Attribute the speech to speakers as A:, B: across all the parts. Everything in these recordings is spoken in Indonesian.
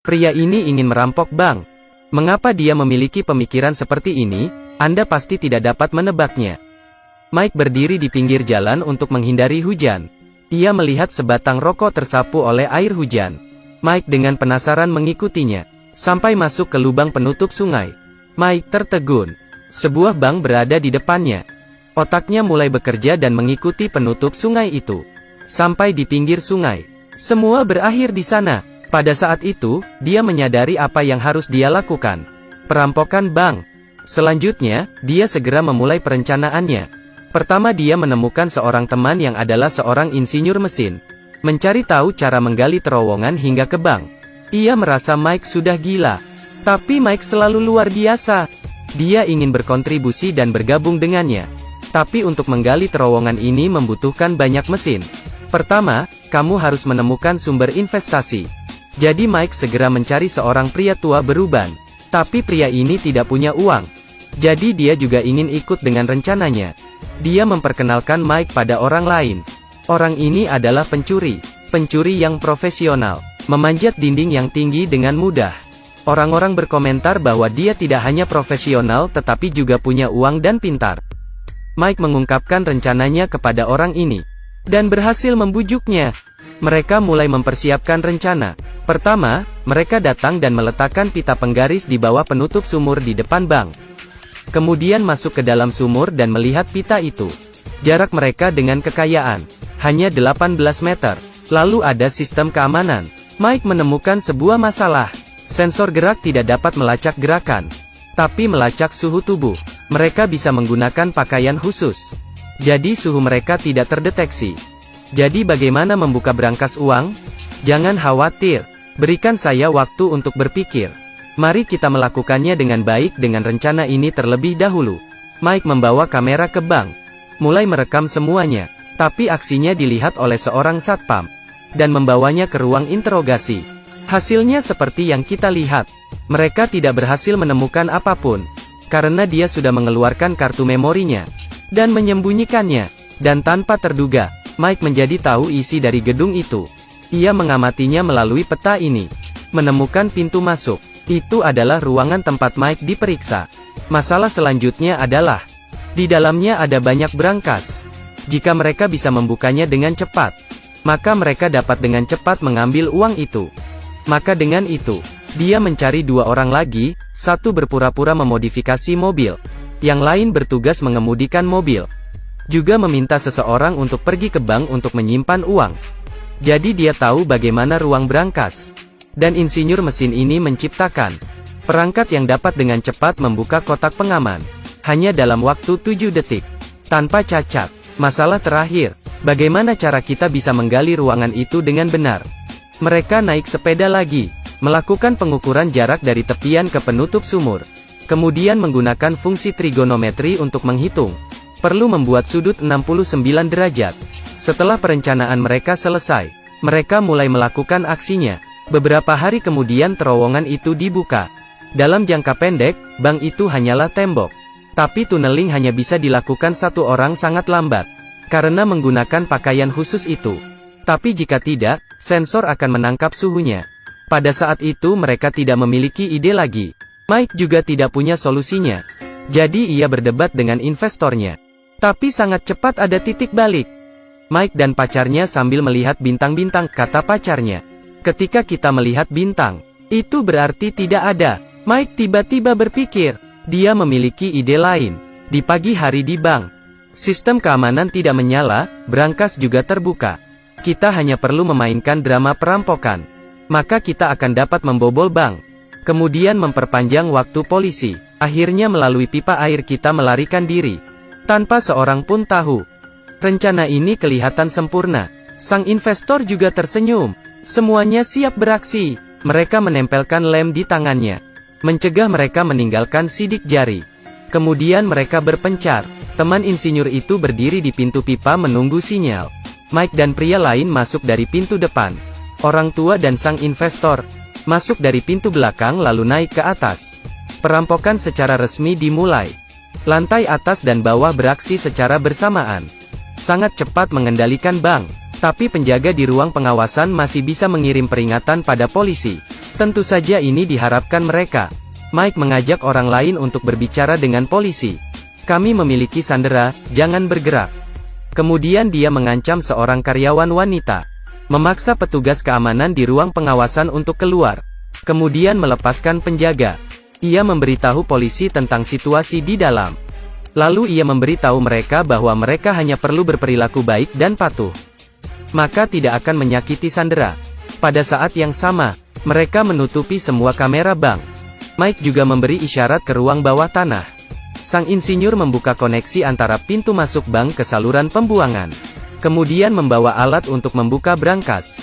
A: Pria ini ingin merampok bank. Mengapa dia memiliki pemikiran seperti ini? Anda pasti tidak dapat menebaknya. Mike berdiri di pinggir jalan untuk menghindari hujan. Ia melihat sebatang rokok tersapu oleh air hujan. Mike dengan penasaran mengikutinya, sampai masuk ke lubang penutup sungai. Mike tertegun. Sebuah bank berada di depannya. Otaknya mulai bekerja dan mengikuti penutup sungai itu. Sampai di pinggir sungai. Semua berakhir di sana. Pada saat itu, dia menyadari apa yang harus dia lakukan. Perampokan bank. Selanjutnya, dia segera memulai perencanaannya. Pertama dia menemukan seorang teman yang adalah seorang insinyur mesin. Mencari tahu cara menggali terowongan hingga ke bank. Ia merasa Mike sudah gila. Tapi Mike selalu luar biasa. Dia ingin berkontribusi dan bergabung dengannya. Tapi untuk menggali terowongan ini membutuhkan banyak mesin. Pertama, kamu harus menemukan sumber investasi. Jadi Mike segera mencari seorang pria tua beruban. Tapi pria ini tidak punya uang. Jadi dia juga ingin ikut dengan rencananya. Dia memperkenalkan Mike pada orang lain. Orang ini adalah pencuri. Pencuri yang profesional. Memanjat dinding yang tinggi dengan mudah. Orang-orang berkomentar bahwa dia tidak hanya profesional tetapi juga punya uang dan pintar. Mike mengungkapkan rencananya kepada orang ini. Dan berhasil membujuknya. Mereka mulai mempersiapkan rencana. Pertama, mereka datang dan meletakkan pita penggaris di bawah penutup sumur di depan bank. Kemudian masuk ke dalam sumur dan melihat pita itu. Jarak mereka dengan kekayaan hanya 18 meter. Lalu ada sistem keamanan. Mike menemukan sebuah masalah. Sensor gerak tidak dapat melacak gerakan, tapi melacak suhu tubuh. Mereka bisa menggunakan pakaian khusus. Jadi suhu mereka tidak terdeteksi. Jadi bagaimana membuka berangkas uang? Jangan khawatir. Berikan saya waktu untuk berpikir. Mari kita melakukannya dengan baik dengan rencana ini terlebih dahulu. Mike membawa kamera ke bank. Mulai merekam semuanya. Tapi aksinya dilihat oleh seorang satpam. Dan membawanya ke ruang interogasi. Hasilnya seperti yang kita lihat. Mereka tidak berhasil menemukan apapun. Karena dia sudah mengeluarkan kartu memorinya. Dan menyembunyikannya. Dan tanpa terduga, Mike menjadi tahu isi dari gedung itu. Ia mengamatinya melalui peta ini. Menemukan pintu masuk. Itu adalah ruangan tempat Mike diperiksa. Masalah selanjutnya adalah, di dalamnya ada banyak berangkas. Jika mereka bisa membukanya dengan cepat, maka mereka dapat dengan cepat mengambil uang itu. Maka dengan itu, dia mencari dua orang lagi, satu berpura-pura memodifikasi mobil. Yang lain bertugas mengemudikan mobil. Juga meminta seseorang untuk pergi ke bank untuk menyimpan uang. Jadi dia tahu bagaimana ruang berangkas. Dan insinyur mesin ini menciptakan perangkat yang dapat dengan cepat membuka kotak pengaman. Hanya dalam waktu 7 detik. Tanpa cacat. Masalah terakhir, bagaimana cara kita bisa menggali ruangan itu dengan benar? Mereka naik sepeda lagi. Melakukan pengukuran jarak dari tepian ke penutup sumur. Kemudian menggunakan fungsi trigonometri untuk menghitung. Perlu membuat sudut 69 derajat. Setelah perencanaan mereka selesai, mereka mulai melakukan aksinya. Beberapa hari kemudian terowongan itu dibuka. Dalam jangka pendek, bank itu hanyalah tembok. Tapi tunneling hanya bisa dilakukan satu orang sangat lambat. Karena menggunakan pakaian khusus itu. Tapi jika tidak, sensor akan menangkap suhunya. Pada saat itu mereka tidak memiliki ide lagi. Mike juga tidak punya solusinya. Jadi ia berdebat dengan investornya. Tapi sangat cepat ada titik balik. Mike dan pacarnya sambil melihat bintang-bintang, kata pacarnya. Ketika kita melihat bintang, itu berarti tidak ada. Mike tiba-tiba berpikir, dia memiliki ide lain. Di pagi hari di bank, sistem keamanan tidak menyala, berangkas juga terbuka. Kita hanya perlu memainkan drama perampokan. Maka kita akan dapat membobol bank. Kemudian memperpanjang waktu polisi. Akhirnya melalui pipa air kita melarikan diri. Tanpa seorang pun tahu. Rencana ini kelihatan sempurna. Sang investor juga tersenyum. Semuanya siap beraksi. Mereka menempelkan lem di tangannya. Mencegah mereka meninggalkan sidik jari. Kemudian mereka berpencar. Teman insinyur itu berdiri di pintu pipa menunggu sinyal. Mike dan pria lain masuk dari pintu depan. Orang tua dan sang investor masuk dari pintu belakang lalu naik ke atas. Perampokan secara resmi dimulai. Lantai atas dan bawah beraksi secara bersamaan. Sangat cepat mengendalikan bank. Tapi penjaga di ruang pengawasan masih bisa mengirim peringatan pada polisi. Tentu saja ini diharapkan mereka. Mike mengajak orang lain untuk berbicara dengan polisi. Kami memiliki sandera, jangan bergerak. Kemudian dia mengancam seorang karyawan wanita. Memaksa petugas keamanan di ruang pengawasan untuk keluar. Kemudian melepaskan penjaga. Ia memberitahu polisi tentang situasi di dalam. Lalu ia memberitahu mereka bahwa mereka hanya perlu berperilaku baik dan patuh. Maka tidak akan menyakiti sandera. Pada saat yang sama, mereka menutupi semua kamera bank. Mike juga memberi isyarat ke ruang bawah tanah. Sang insinyur membuka koneksi antara pintu masuk bank ke saluran pembuangan. Kemudian membawa alat untuk membuka brankas.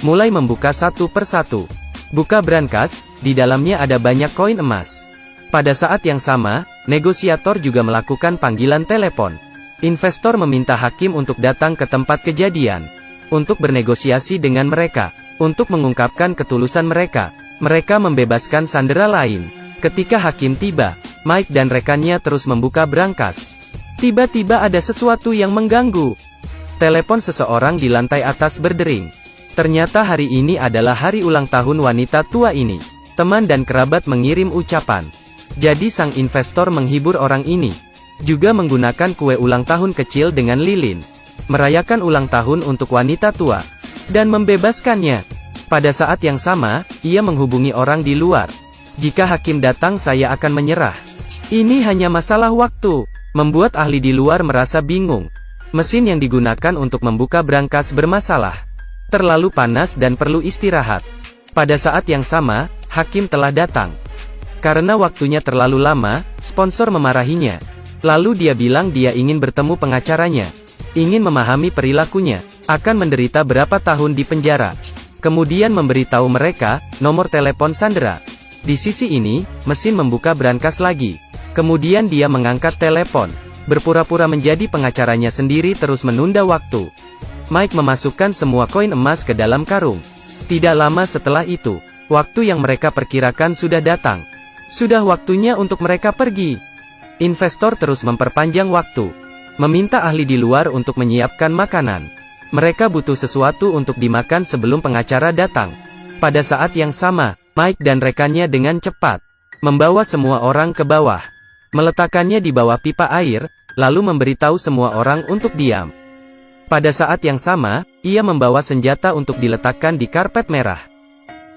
A: Mulai membuka satu persatu. Buka brankas, di dalamnya ada banyak koin emas. Pada saat yang sama, negosiator juga melakukan panggilan telepon. Investor meminta hakim untuk datang ke tempat kejadian. Untuk bernegosiasi dengan mereka. Untuk mengungkapkan ketulusan mereka. Mereka membebaskan sandera lain. Ketika hakim tiba, Mike dan rekannya terus membuka brankas. Tiba-tiba ada sesuatu yang mengganggu. Telepon seseorang di lantai atas berdering. Ternyata hari ini adalah hari ulang tahun wanita tua ini. Teman dan kerabat mengirim ucapan. Jadi sang investor menghibur orang ini. Juga menggunakan kue ulang tahun kecil dengan lilin. Merayakan ulang tahun untuk wanita tua. Dan membebaskannya. Pada saat yang sama, ia menghubungi orang di luar. Jika hakim datang saya akan menyerah. Ini hanya masalah waktu. Membuat ahli di luar merasa bingung. Mesin yang digunakan untuk membuka brankas bermasalah. Terlalu panas dan perlu istirahat. Pada saat yang sama, hakim telah datang. Karena waktunya terlalu lama, sponsor memarahinya. Lalu dia bilang dia ingin bertemu pengacaranya. Ingin memahami perilakunya. Akan menderita berapa tahun di penjara. Kemudian memberitahu mereka, nomor telepon sandera. Di sisi ini, mesin membuka brankas lagi. Kemudian dia mengangkat telepon. Berpura-pura menjadi pengacaranya sendiri terus menunda waktu. Mike memasukkan semua koin emas ke dalam karung. Tidak lama setelah itu, waktu yang mereka perkirakan sudah datang. Sudah waktunya untuk mereka pergi. Investor terus memperpanjang waktu. Meminta ahli di luar untuk menyiapkan makanan. Mereka butuh sesuatu untuk dimakan sebelum pengacara datang. Pada saat yang sama, Mike dan rekannya dengan cepat membawa semua orang ke bawah. Meletakkannya di bawah pipa air, lalu memberitahu semua orang untuk diam. Pada saat yang sama, ia membawa senjata untuk diletakkan di karpet merah.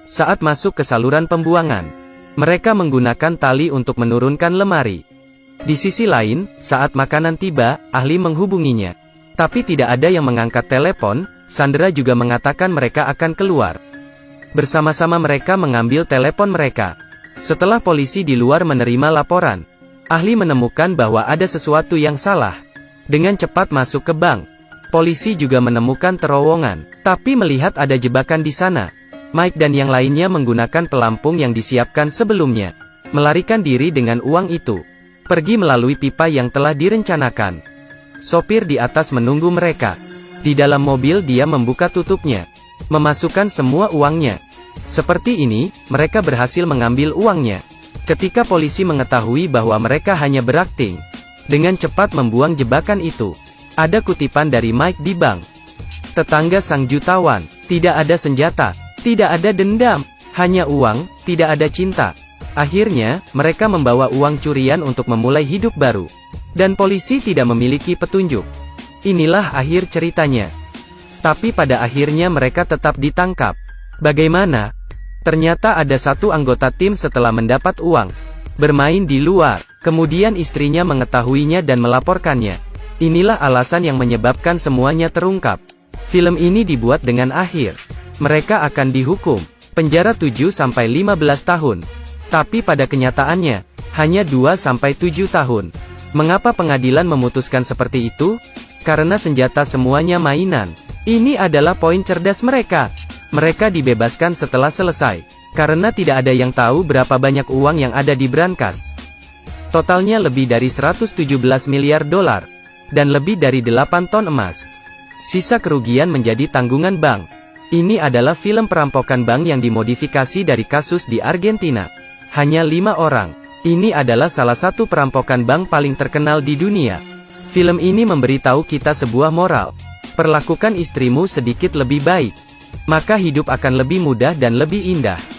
A: Saat masuk ke saluran pembuangan, mereka menggunakan tali untuk menurunkan lemari. Di sisi lain, saat makanan tiba, ahli menghubunginya. Tapi tidak ada yang mengangkat telepon. Sandera juga mengatakan mereka akan keluar. Bersama-sama mereka mengambil telepon mereka. Setelah polisi di luar menerima laporan, ahli menemukan bahwa ada sesuatu yang salah. Dengan cepat masuk ke bank. Polisi juga menemukan terowongan. Tapi melihat ada jebakan di sana. Mike dan yang lainnya menggunakan pelampung yang disiapkan sebelumnya. Melarikan diri dengan uang itu. Pergi melalui pipa yang telah direncanakan. Sopir di atas menunggu mereka. Di dalam mobil dia membuka tutupnya. Memasukkan semua uangnya. Seperti ini, mereka berhasil mengambil uangnya. Ketika polisi mengetahui bahwa mereka hanya berakting, dengan cepat membuang jebakan itu. Ada kutipan dari Mike di bank. Tetangga sang jutawan, tidak ada senjata, tidak ada dendam, hanya uang, tidak ada cinta. Akhirnya, mereka membawa uang curian untuk memulai hidup baru. Dan polisi tidak memiliki petunjuk. Inilah akhir ceritanya. Tapi pada akhirnya mereka tetap ditangkap. Bagaimana? Ternyata ada satu anggota tim setelah mendapat uang. Bermain di luar. Kemudian istrinya mengetahuinya dan melaporkannya. Inilah alasan yang menyebabkan semuanya terungkap. Film ini dibuat dengan akhir. Mereka akan dihukum. Penjara 7-15 tahun. Tapi pada kenyataannya, hanya 2-7 tahun. Mengapa pengadilan memutuskan seperti itu? Karena senjata semuanya mainan. Ini adalah poin cerdas mereka. Mereka dibebaskan setelah selesai. Karena tidak ada yang tahu berapa banyak uang yang ada di brankas. Totalnya lebih dari 117 miliar dolar. Dan lebih dari 8 ton emas. Sisa kerugian menjadi tanggungan bank. Ini adalah film perampokan bank yang dimodifikasi dari kasus di Argentina. Hanya 5 orang. Ini adalah salah satu perampokan bank paling terkenal di dunia. Film ini memberitahu kita sebuah moral. Perlakukan istrimu sedikit lebih baik. Maka hidup akan lebih mudah dan lebih indah.